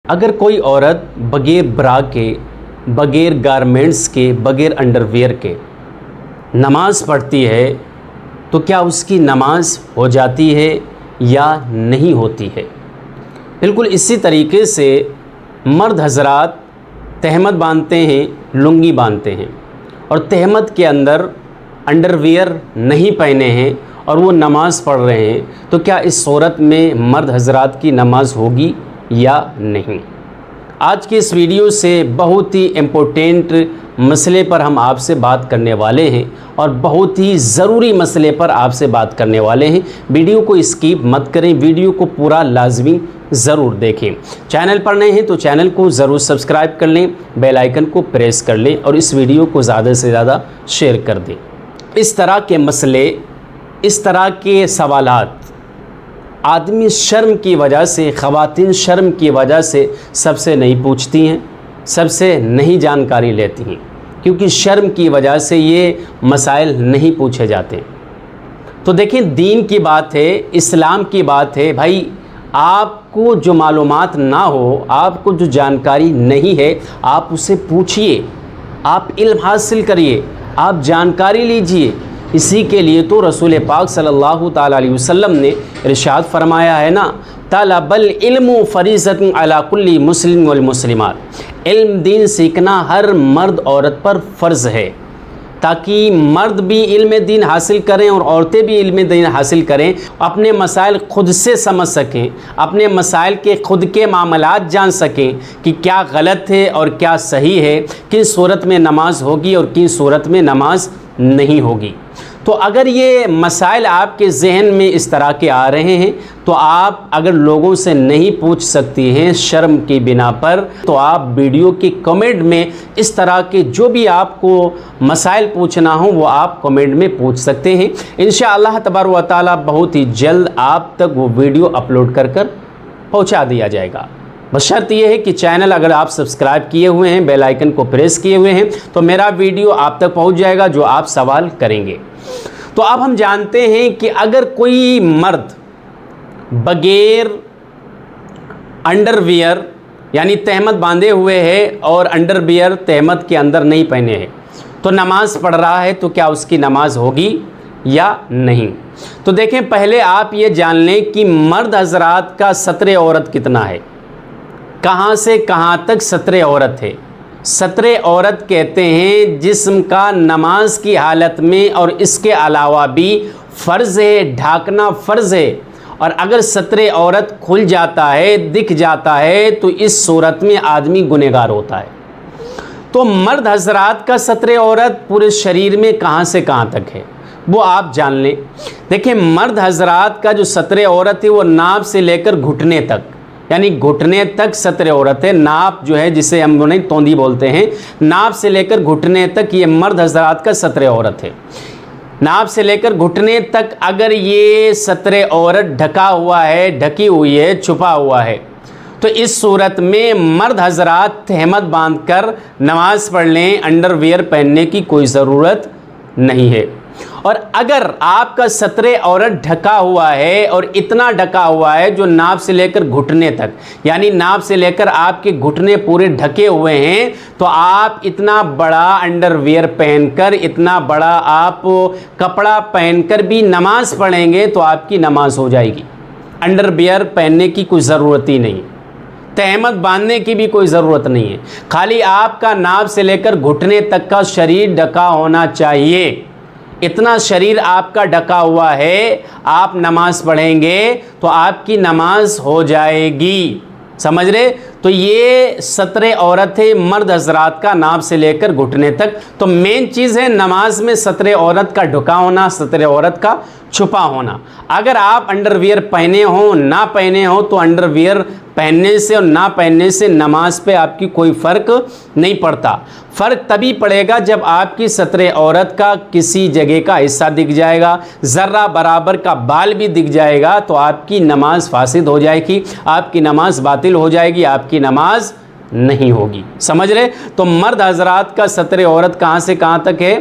اگر کوئی عورت بغیر برا کے، بغیر گارمنٹس کے، بغیر انڈر ویئر کے نماز پڑھتی ہے تو کیا اس کی نماز ہو جاتی ہے یا نہیں ہوتی ہے؟ بالکل اسی طریقے سے مرد حضرات تہمت باندھتے ہیں، لنگی باندھتے ہیں، اور تہمت کے اندر انڈر ویئر نہیں پہنے ہیں اور وہ نماز پڑھ رہے ہیں، تو کیا اس صورت میں مرد حضرات کی نماز ہوگی یا نہیں؟ آج کے اس ویڈیو سے بہت ہی امپورٹنٹ مسئلے پر ہم آپ سے بات کرنے والے ہیں، اور بہت ہی ضروری مسئلے پر آپ سے بات کرنے والے ہیں۔ ویڈیو کو اسکپ مت کریں، ویڈیو کو پورا لازمی ضرور دیکھیں۔ چینل پر نئے ہیں تو چینل کو ضرور سبسکرائب کر لیں، بیل آئیکن کو پریس کر لیں اور اس ویڈیو کو زیادہ سے زیادہ شیئر کر دیں۔ اس طرح کے مسئلے، اس طرح کے سوالات آدمی شرم کی وجہ سے، خواتین شرم کی وجہ سے سب سے نہیں پوچھتی ہیں، سب سے نہیں جانکاری لیتی ہیں، کیونکہ شرم کی وجہ سے یہ مسائل نہیں پوچھے جاتے۔ تو دیکھیں، دین کی بات ہے، اسلام کی بات ہے، بھائی آپ کو جو معلومات نہ ہو، آپ کو جو جانکاری نہیں ہے، آپ اسے پوچھئے، آپ علم حاصل کریے، آپ جانکاری لیجئے۔ اسی کے لیے تو رسول پاک صلی اللہ تعالیٰ علیہ وسلم نے ارشاد فرمایا ہے نا، طلب العلم فریضۃ علی کل مسلم والمسلمات، علم دین سیکھنا ہر مرد عورت پر فرض ہے، تاکہ مرد بھی علم دین حاصل کریں اور عورتیں بھی علم دین حاصل کریں، اپنے مسائل خود سے سمجھ سکیں، اپنے مسائل کے خود کے معاملات جان سکیں کہ کیا غلط ہے اور کیا صحیح ہے، کن صورت میں نماز ہوگی اور کن صورت میں نماز نہیں ہوگی۔ تو اگر یہ مسائل آپ کے ذہن میں اس طرح کے آ رہے ہیں، تو آپ اگر لوگوں سے نہیں پوچھ سکتی ہیں شرم کی بنا پر، تو آپ ویڈیو کی کمنٹ میں اس طرح کے جو بھی آپ کو مسائل پوچھنا ہو وہ آپ کمنٹ میں پوچھ سکتے ہیں۔ انشاءاللہ تبارک و تعالیٰ بہت ہی جلد آپ تک وہ ویڈیو اپلوڈ کر پہنچا دیا جائے گا۔ بس شرط یہ ہے کہ چینل اگر آپ سبسکرائب کیے ہوئے ہیں، بیل آئیکن کو پریس کیے ہوئے ہیں، تو میرا ویڈیو آپ تک پہنچ جائے گا جو آپ سوال کریں گے۔ تو اب ہم جانتے ہیں کہ اگر کوئی مرد بغیر انڈر ویئر یعنی تہمت باندھے ہوئے ہے اور انڈر ویئر تہمت کے اندر نہیں پہنے ہیں تو نماز پڑھ رہا ہے، تو کیا اس کی نماز ہوگی یا نہیں؟ تو دیکھیں، پہلے آپ یہ جان لیں کہ مرد حضرات کا ستر عورت کتنا ہے، کہاں سے کہاں تک ستر عورت ہے۔ ستر عورت کہتے ہیں جسم کا نماز کی حالت میں اور اس کے علاوہ بھی فرض ہے، ڈھانکنا فرض ہے، اور اگر ستر عورت کھل جاتا ہے، دکھ جاتا ہے، تو اس صورت میں آدمی گنہگار ہوتا ہے۔ تو مرد حضرات کا ستر عورت پورے شریر میں کہاں سے کہاں تک ہے وہ آپ جان لیں۔ دیکھیں، مرد حضرات کا جو ستر عورت ہے وہ ناف سے لے کر گھٹنے تک، یعنی گھٹنے تک ستر عورت ہے۔ ناف جو ہے جسے ہم توندی بولتے ہیں، ناف سے لے کر گھٹنے تک یہ مرد حضرات کا ستر عورت ہے۔ ناف سے لے کر گھٹنے تک اگر یہ ستر عورت ڈھکا ہوا ہے، ڈھکی ہوئی ہے، چھپا ہوا ہے، تو اس صورت میں مرد حضرات تہمت باندھ کر نماز پڑھ لیں، انڈر ویئر پہننے کی کوئی ضرورت نہیں ہے۔ اور اگر آپ کا ستر عورت ڈھکا ہوا ہے اور اتنا ڈھکا ہوا ہے جو ناف سے لے کر گھٹنے تک، یعنی ناف سے لے کر آپ کے گھٹنے پورے ڈھکے ہوئے ہیں، تو آپ اتنا بڑا انڈر ویئر پہن کر، اتنا بڑا آپ کپڑا پہن کر بھی نماز پڑھیں گے تو آپ کی نماز ہو جائے گی۔ انڈر ویئر پہننے کی کوئی ضرورت ہی نہیں، تہمت باندھنے کی بھی کوئی ضرورت نہیں ہے، خالی آپ کا ناف سے لے کر گھٹنے تک کا شریر ڈھکا ہونا چاہیے۔ اتنا شریر آپ کا ڈھکا ہوا ہے، آپ نماز پڑھیں گے تو آپ کی نماز ہو جائے گی۔ سمجھ رہے؟ تو یہ ستر عورت ہے مرد حضرات کا، ناف سے لے کر گھٹنے تک۔ تو مین چیز ہے نماز میں ستر عورت کا ڈھکا ہونا، ستر عورت کا چھپا ہونا۔ اگر آپ انڈر ویئر پہنے ہوں نہ پہنے ہوں تو انڈر ویئر پہننے سے اور نہ پہننے سے نماز پہ آپ کی کوئی فرق نہیں پڑتا۔ فرق تبھی پڑے گا جب آپ کی ستر عورت کا کسی جگہ کا حصہ دکھ جائے گا، ذرہ برابر کا بال بھی دکھ جائے گا، تو آپ کی نماز فاسد ہو جائے گی، آپ کی نماز باطل ہو جائے گی، آپ کی نماز نہیں ہوگی۔ سمجھ رہے؟ تو مرد حضرات کا ستر عورت کہاں سے کہاں تک ہے؟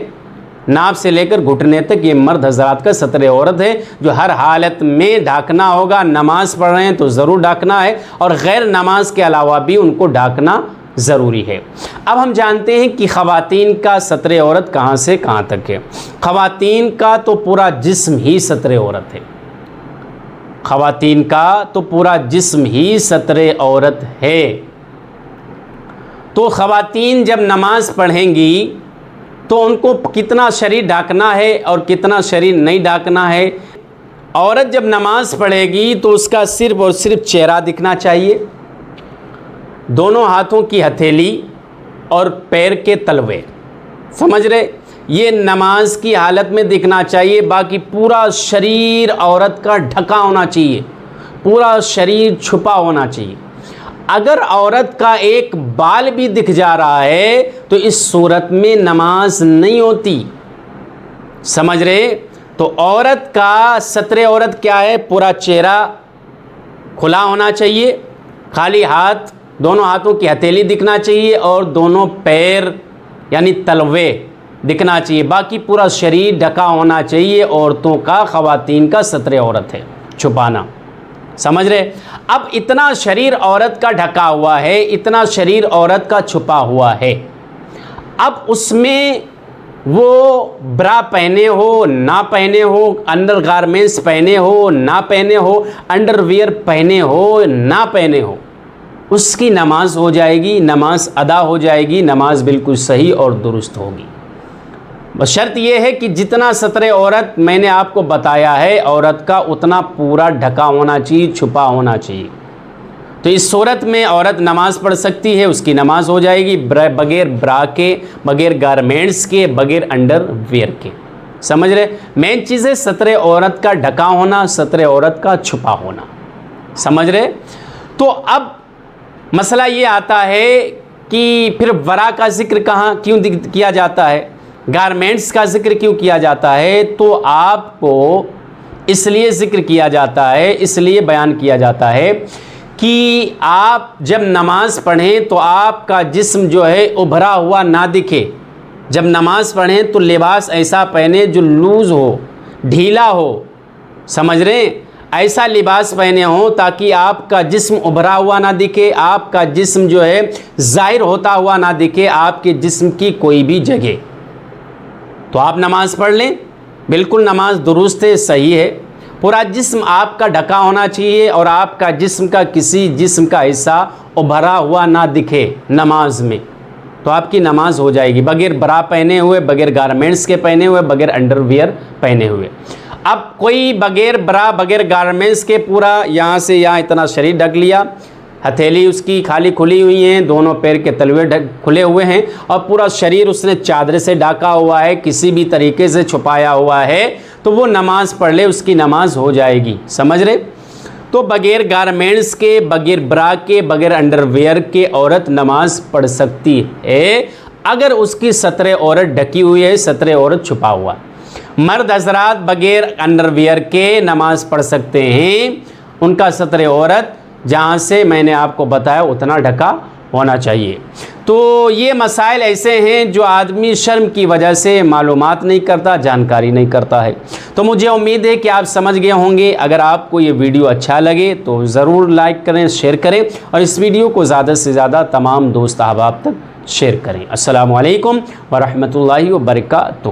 ناف سے لے کر گھٹنے تک یہ مرد حضرات کا ستر عورت ہے، جو ہر حالت میں ڈھانکنا ہوگا۔ نماز پڑھ رہے ہیں تو ضرور ڈھانکنا ہے، اور غیر نماز کے علاوہ بھی ان کو ڈھانکنا ضروری ہے۔ اب ہم جانتے ہیں کہ خواتین کا ستر عورت کہاں سے کہاں تک ہے۔ خواتین کا تو پورا جسم ہی ستر عورت ہے، خواتین کا تو پورا جسم ہی ستر عورت ہے۔ تو خواتین جب نماز پڑھیں گی تو ان کو کتنا شریر ڈھانکنا ہے اور کتنا شریر نہیں ڈھانکنا ہے۔ عورت جب نماز پڑھے گی تو اس کا صرف اور صرف چہرہ دکھنا چاہیے، دونوں ہاتھوں کی ہتھیلی اور پیر کے تلوے، سمجھ رہے، یہ نماز کی حالت میں دکھنا چاہیے۔ باقی پورا شریر عورت کا ڈھکا ہونا چاہیے، پورا شریر چھپا ہونا چاہیے۔ اگر عورت کا ایک بال بھی دکھ جا رہا ہے تو اس صورت میں نماز نہیں ہوتی، سمجھ رہے۔ تو عورت کا ستر عورت کیا ہے؟ پورا چہرہ کھلا ہونا چاہیے، خالی ہاتھ، دونوں ہاتھوں کی ہتھیلی دکھنا چاہیے اور دونوں پیر یعنی تلوے دکھنا چاہیے۔ باقی پورا شریر ڈھکا ہونا چاہیے۔ عورتوں کا، خواتین کا ستر عورت ہے چھپانا، سمجھ رہے۔ اب اتنا شریر عورت کا ڈھکا ہوا ہے، اتنا شریر عورت کا چھپا ہوا ہے، اب اس میں وہ برا پہنے ہو نہ پہنے ہو، انڈر گارمنٹس پہنے ہو نہ پہنے ہو، انڈر ویئر پہنے ہو نہ پہنے ہو، اس کی نماز ہو جائے گی، نماز ادا ہو جائے گی، نماز بالکل صحیح اور درست ہوگی۔ بس شرط یہ ہے کہ جتنا ستر عورت میں نے آپ کو بتایا ہے عورت کا، اتنا پورا ڈھکا ہونا چاہیے، چھپا ہونا چاہیے۔ تو اس صورت میں عورت نماز پڑھ سکتی ہے، اس کی نماز ہو جائے گی بغیر برا کے، بغیر گارمنٹس کے، بغیر انڈر ویئر کے، سمجھ رہے۔ مین چیز ہے ستر عورت کا ڈھکا ہونا، ستر عورت کا چھپا ہونا، سمجھ رہے۔ تو اب مسئلہ یہ آتا ہے کہ پھر ورا کا ذکر کہاں کیوں کیا جاتا ہے، گارمنٹس کا ذکر کیوں کیا جاتا ہے؟ تو آپ کو اس لیے ذکر کیا جاتا ہے، اس لیے بیان کیا جاتا ہے کہ آپ جب نماز پڑھیں تو آپ کا جسم جو ہے ابھرا ہوا نہ دکھے۔ جب نماز پڑھیں تو لباس ایسا پہنے جو لوز ہو، ڈھیلا ہو، سمجھ رہے ہیں، ایسا لباس پہنے ہوں تاکہ آپ کا جسم ابھرا ہوا نہ دکھے، آپ کا جسم جو ہے ظاہر ہوتا ہوا نہ دکھے، آپ کے جسم کی کوئی بھی جگہ۔ تو آپ نماز پڑھ لیں، بالکل نماز درست ہے، صحیح ہے، پورا جسم آپ کا ڈھکا ہونا چاہیے اور آپ کا جسم کا کسی جسم کا حصہ ابھرا ہوا نہ دکھے نماز میں، تو آپ کی نماز ہو جائے گی بغیر برا پہنے ہوئے، بغیر گارمنٹس کے پہنے ہوئے، بغیر انڈر ویئر پہنے ہوئے۔ اب کوئی بغیر برا، بغیر گارمنٹس کے پورا یہاں سے یہاں اتنا شریر ڈھک لیا، ہتھیلی اس کی خالی کھلی ہوئی ہیں، دونوں پیر کے تلوے کھلے ہوئے ہیں اور پورا شریر اس نے چادر سے ڈھاکا ہوا ہے، کسی بھی طریقے سے چھپایا ہوا ہے، تو وہ نماز پڑھ لے، اس کی نماز ہو جائے گی، سمجھ رہے۔ تو بغیر گارمنٹس کے، بغیر برا کے، بغیر انڈر ویئر کے عورت نماز پڑھ سکتی ہے اگر اس کی ستر عورت ڈھکی ہوئی ہے، ستر عورت چھپا ہوا۔ مرد حضرات بغیر انڈر ویئر کے نماز پڑھ سکتے ہیں، ان کا ستر عورت جہاں سے میں نے آپ کو بتایا اتنا ڈھکا ہونا چاہیے۔ تو یہ مسائل ایسے ہیں جو آدمی شرم کی وجہ سے معلومات نہیں کرتا، جانکاری نہیں کرتا ہے۔ تو مجھے امید ہے کہ آپ سمجھ گئے ہوں گے۔ اگر آپ کو یہ ویڈیو اچھا لگے تو ضرور لائک کریں، شیئر کریں اور اس ویڈیو کو زیادہ سے زیادہ تمام دوست احباب تک شیئر کریں۔ السلام علیکم ورحمۃ اللہ وبرکاتہ۔